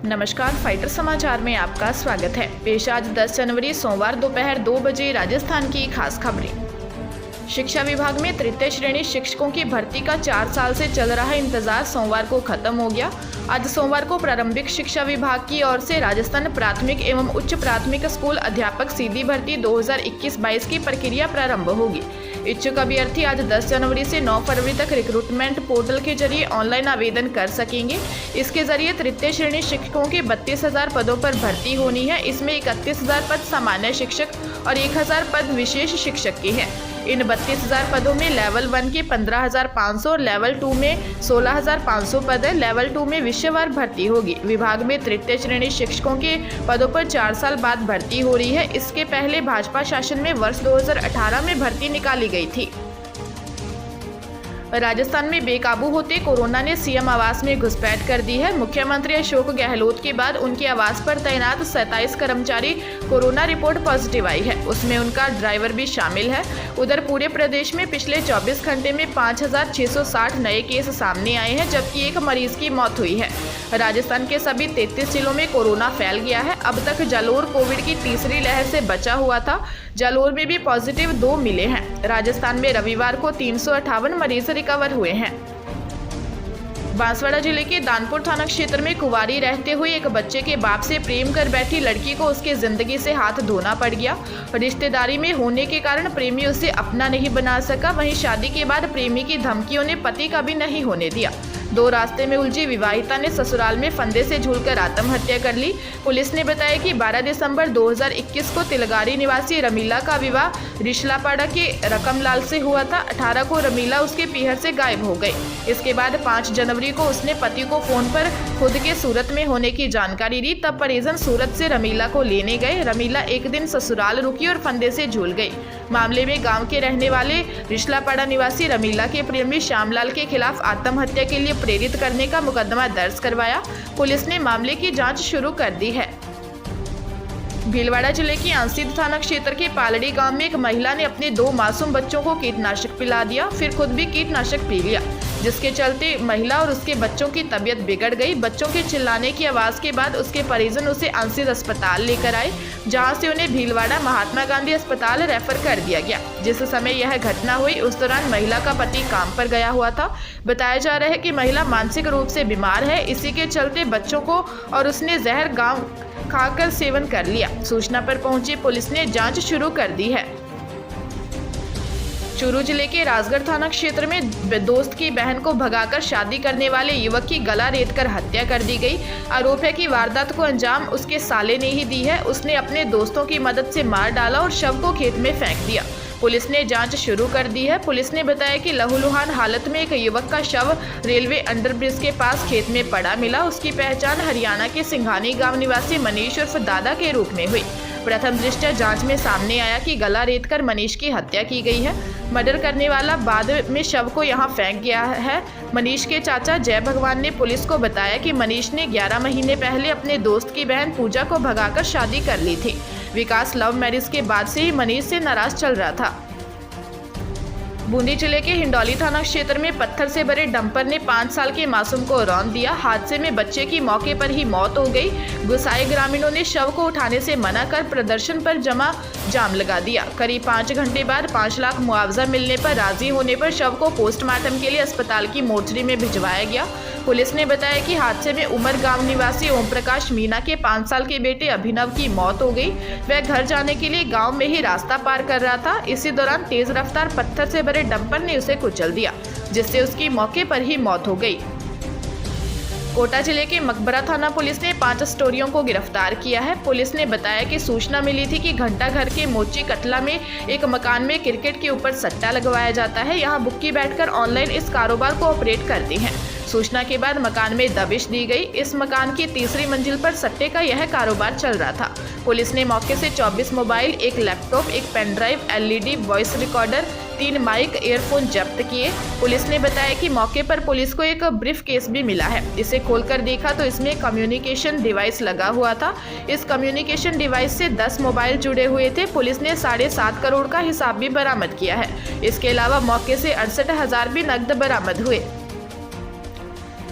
नमस्कार, फाइटर समाचार में आपका स्वागत है। पेश आज 10 जनवरी सोमवार दोपहर 2 बजे राजस्थान की खास खबरें। शिक्षा विभाग में तृतीय श्रेणी शिक्षकों की भर्ती का 4 साल से चल रहा इंतजार सोमवार को खत्म हो गया। आज सोमवार को प्रारंभिक शिक्षा विभाग की ओर से राजस्थान प्राथमिक एवं उच्च प्राथमिक स्कूल अध्यापक सीधी भर्ती 2021-22 की प्रक्रिया प्रारंभ होगी। इच्छुक अभ्यर्थी आज 10 जनवरी से 9 फरवरी तक रिक्रूटमेंट पोर्टल के जरिए ऑनलाइन आवेदन कर सकेंगे। इसके जरिए तृतीय श्रेणी शिक्षकों के 32,000 पदों पर भर्ती होनी है। इसमें 31,000 पद सामान्य शिक्षक और 1,000 पद विशेष शिक्षक के हैं। इन 32,000 पदों में लेवल 1 के 15,500 और लेवल 2 में 16,500 पद है। लेवल 2 में विषयवार भर्ती होगी। विभाग में तृतीय श्रेणी शिक्षकों के पदों पर 4 साल बाद भर्ती हो रही है। इसके पहले भाजपा शासन में वर्ष 2018 में भर्ती निकाली गई थी। राजस्थान में बेकाबू होते कोरोना ने सीएम आवास में घुसपैठ कर दी है। मुख्यमंत्री अशोक गहलोत के बाद उनके आवास पर तैनात 27 कर्मचारी कोरोना रिपोर्ट पॉजिटिव आई है। उसमें उनका ड्राइवर भी शामिल है। उधर पूरे प्रदेश में पिछले 24 घंटे में 5,660 नए केस सामने आए हैं, जबकि एक मरीज की मौत हुई है। राजस्थान के सभी 33 जिलों में कोरोना फैल गया है। अब तक जालोर कोविड की तीसरी लहर से बचा हुआ था। जालोर में भी पॉजिटिव 2 मिले हैं। राजस्थान में रविवार को 358 मरीज रिकवर हुए हैं। बांसवाड़ा जिले के दानपुर थाना क्षेत्र में कुंवारी रहते हुए एक बच्चे के बाप से प्रेम कर बैठी लड़की को उसके जिंदगी से हाथ धोना पड़ गया। रिश्तेदारी में होने के कारण प्रेमी उसे अपना नहीं बना सका। वहीं शादी के बाद प्रेमी की धमकियों ने पति का भी नहीं होने दिया। 2 रास्ते में उलझी विवाहिता ने ससुराल में फंदे से झूलकर आत्महत्या कर ली। पुलिस ने बताया कि 12 दिसंबर 2021 को तिलगारी निवासी रमीला का विवाह रिशलापाड़ा के रकमलाल से हुआ था। 18 को रमीला उसके पीहर से गायब हो गई। इसके बाद 5 जनवरी को उसने पति को फोन पर खुद के सूरत में होने की जानकारी दी। तब परिजन सूरत से रमीला को लेने गए। रमीला एक दिन ससुराल रुकी और फंदे से झूल गई। मामले में गाँव के रहने वाले रिशलापाड़ा निवासी रमीला के प्रेमी श्यामलाल के खिलाफ आत्महत्या के लिए प्रेरित करने का मुकदमा दर्ज करवाया। पुलिस ने मामले की जांच शुरू कर दी है। भीलवाड़ा जिले के अंसिद थाना क्षेत्र के पालड़ी गांव में एक महिला ने अपने 2 मासूम बच्चों को कीटनाशक पिला दिया, फिर खुद भी कीटनाशक पी लिया, जिसके चलते महिला और उसके बच्चों की तबीयत बिगड़ गई। बच्चों के चिल्लाने की आवाज के बाद उसके परिजन उसे अंसिद अस्पताल लेकर आए, जहां से उन्हें भीलवाड़ा महात्मा गांधी अस्पताल रेफर कर दिया गया। जिस समय यह घटना हुई उस दौरान महिला का पति काम पर गया हुआ था। बताया जा रहा है कि महिला मानसिक रूप से बीमार है। इसी के चलते बच्चों को और उसने जहर गाँव खाकर सेवन कर लिया। सूचना पर पहुंची पुलिस ने जांच शुरू कर दी है। चूरू जिले के राजगढ़ थाना क्षेत्र में दोस्त की बहन को भगाकर शादी करने वाले युवक की गला रेतकर हत्या कर दी गई। आरोप है कि वारदात को अंजाम उसके साले ने ही दी है। उसने अपने दोस्तों की मदद से मार डाला और शव को खेत में फेंक दिया। पुलिस ने जांच शुरू कर दी है। पुलिस ने बताया कि लहूलुहान हालत में एक युवक का शव रेलवे अंडरब्रिज के पास खेत में पड़ा मिला। उसकी पहचान हरियाणा के सिंघानी गांव निवासी मनीष उर्फ दादा के रूप में हुई। प्रथम दृष्टया जांच में सामने आया कि गला रेतकर मनीष की हत्या की गई है। मर्डर करने वाला बाद में शव को यहां फेंक गया है। मनीष के चाचा जय भगवान ने पुलिस को बताया कि मनीष ने 11 महीने पहले अपने दोस्त की बहन पूजा को भगाकर शादी कर ली थी। विकास लव मैरिज के बाद से ही मनीष से नाराज चल रहा था। बूंदी जिले के हिंडौली थाना क्षेत्र में पत्थर से भरे डंपर ने 5 साल के मासूम को रौंद दिया। हादसे में बच्चे की मौके पर ही मौत हो गई। गुस्साए ग्रामीणों ने शव को उठाने से मना कर प्रदर्शन पर जाम लगा दिया। करीब 5 घंटे बाद 5 लाख मुआवजा मिलने पर राजी होने पर शव को पोस्टमार्टम के लिए अस्पताल की मोर्चरी में भिजवाया गया। पुलिस ने बताया कि हादसे में उमर गांव निवासी ओम प्रकाश मीना के 5 साल के बेटे अभिनव की मौत हो गई। वह घर जाने के लिए गांव में ही रास्ता पार कर रहा था। इसी दौरान तेज रफ्तार पत्थर से भरे डंपर ने उसे कुचल दिया, जिससे उसकी मौके पर ही मौत हो गई। कोटा जिले के मकबरा थाना पुलिस ने 5 स्टोरियों को गिरफ्तार किया है। पुलिस ने बताया कि सूचना मिली थी कि घंटा घर के मोची कटला में एक मकान में क्रिकेट के ऊपर सट्टा लगवाया जाता है। यहाँ बुक्की बैठकर ऑनलाइन इस कारोबार को ऑपरेट करते हैं। सूचना के बाद मकान में दबिश दी गई। इस मकान की 3री मंजिल पर सट्टे का यह कारोबार चल रहा था। पुलिस ने मौके से 24 mobile, 1 laptop, 1 pen drive, LED voice recorder, 3 mic, earphone जब्त किए। पुलिस ने बताया कि मौके पर पुलिस को एक ब्रीफ केस भी मिला है। इसे खोलकर देखा तो इसमें कम्युनिकेशन डिवाइस लगा हुआ था। इस कम्युनिकेशन डिवाइस से 10 मोबाइल जुड़े हुए थे। पुलिस ने 7.5 करोड़ का हिसाब भी बरामद किया है। इसके अलावा मौके से 68,000 भी नकद बरामद हुए।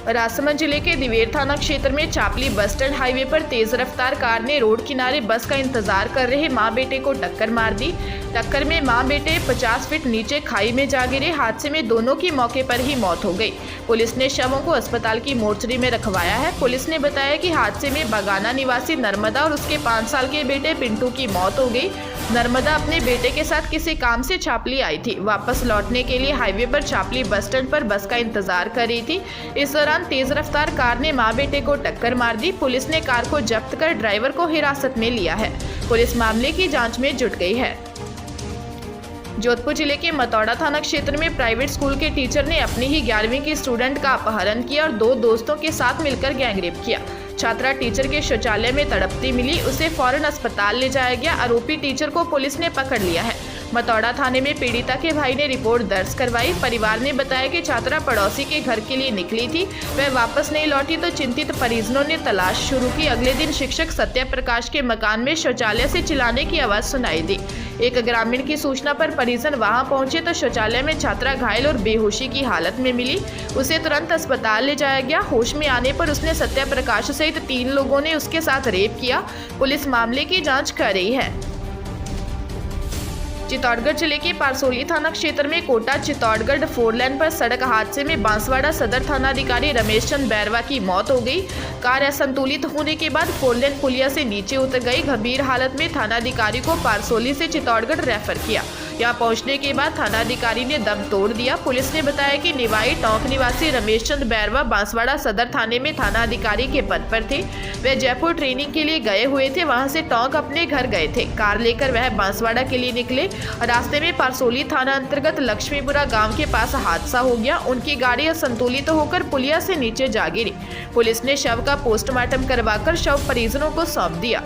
राजसमंद जिले के दिवेर थाना क्षेत्र में चापली बस स्टैंड हाईवे पर तेज रफ्तार कार ने रोड किनारे बस का इंतजार कर रहे मां बेटे को टक्कर मार दी। टक्कर में मां बेटे 50 फीट नीचे खाई में जा गिरे। हादसे में दोनों की मौके पर ही मौत हो गई। पुलिस ने शवों को अस्पताल की मोर्चरी में रखवाया है। पुलिस ने बताया कि हादसे में बगाना निवासी नर्मदा और उसके 5 साल के बेटे पिंटू की मौत हो गई। नर्मदा अपने बेटे के साथ किसी काम से चापली आई थी। वापस लौटने के लिए हाईवे पर चापली बस स्टैंड पर बस का इंतजार कर रही थी। इस दौरान तेज रफ्तार कार ने मां बेटे को टक्कर मार दी। पुलिस ने कार को जब्त कर ड्राइवर को हिरासत में लिया है। पुलिस मामले की जांच में जुट गई है। जोधपुर जिले के मतौड़ा थाना क्षेत्र में प्राइवेट स्कूल के टीचर ने अपनी ही 11वीं की स्टूडेंट का अपहरण किया और 2 दोस्तों के साथ मिलकर गैंगरेप किया। छात्रा टीचर के शौचालय में तड़पती मिली। उसे फौरन अस्पताल ले जाया गया। आरोपी टीचर को पुलिस ने पकड़ लिया है। मतौड़ा थाने में पीड़िता के भाई ने रिपोर्ट दर्ज करवाई। परिवार ने बताया कि छात्रा पड़ोसी के घर के लिए निकली थी। वह वापस नहीं लौटी तो चिंतित परिजनों ने तलाश शुरू की। अगले दिन शिक्षक सत्या प्रकाश के मकान में शौचालय से चिल्लाने की आवाज सुनाई दी। एक ग्रामीण की सूचना पर परिजन वहां पहुंचे तो शौचालय में छात्रा घायल और बेहोशी की हालत में मिली। उसे तुरंत अस्पताल ले जाया गया। होश में आने पर उसने सत्या प्रकाश सहित 3 लोगों ने उसके साथ रेप किया। पुलिस मामले की जांच कर रही है। चित्तौड़गढ़ जिले के पारसोली थाना क्षेत्र में कोटा चित्तौड़गढ़ 4 लेन पर सड़क हादसे में बांसवाड़ा सदर थानाधिकारी रमेश चंद बैरवा की मौत हो गई। कार असंतुलित होने के बाद 4 लेन पुलिया से नीचे उतर गई। गंभीर हालत में थानाधिकारी को पारसोली से चित्तौड़गढ़ रेफर किया। यहां पहुंचने के बाद थानाधिकारी ने दम तोड़ दिया। पुलिस ने बताया कि निवाई टोंक निवासी रमेश चंद बैरवा बांसवाड़ा सदर थाने में थानाधिकारी के पद पर थे। वे जयपुर ट्रेनिंग के लिए गए हुए थे। वहां से टोंक अपने घर गए थे। कार लेकर वह बांसवाड़ा के लिए निकले। रास्ते में पारसोली थाना अंतर्गत लक्ष्मीपुरा गांव के पास हादसा हो गया। उनकी गाड़ी असंतुलित होकर पुलिया से नीचे जा गिरी। पुलिस ने शव का पोस्टमार्टम करवाकर शव परिजनों को सौंप दिया।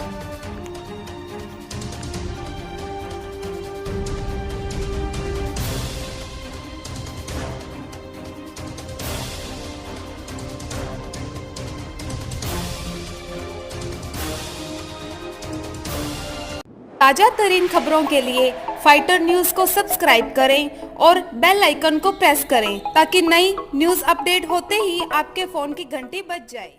ताजा तरीन खबरों के लिए फाइटर न्यूज को सब्सक्राइब करें और बेल आइकन को प्रेस करें ताकि नई न्यूज अपडेट होते ही आपके फोन की घंटी बज जाए।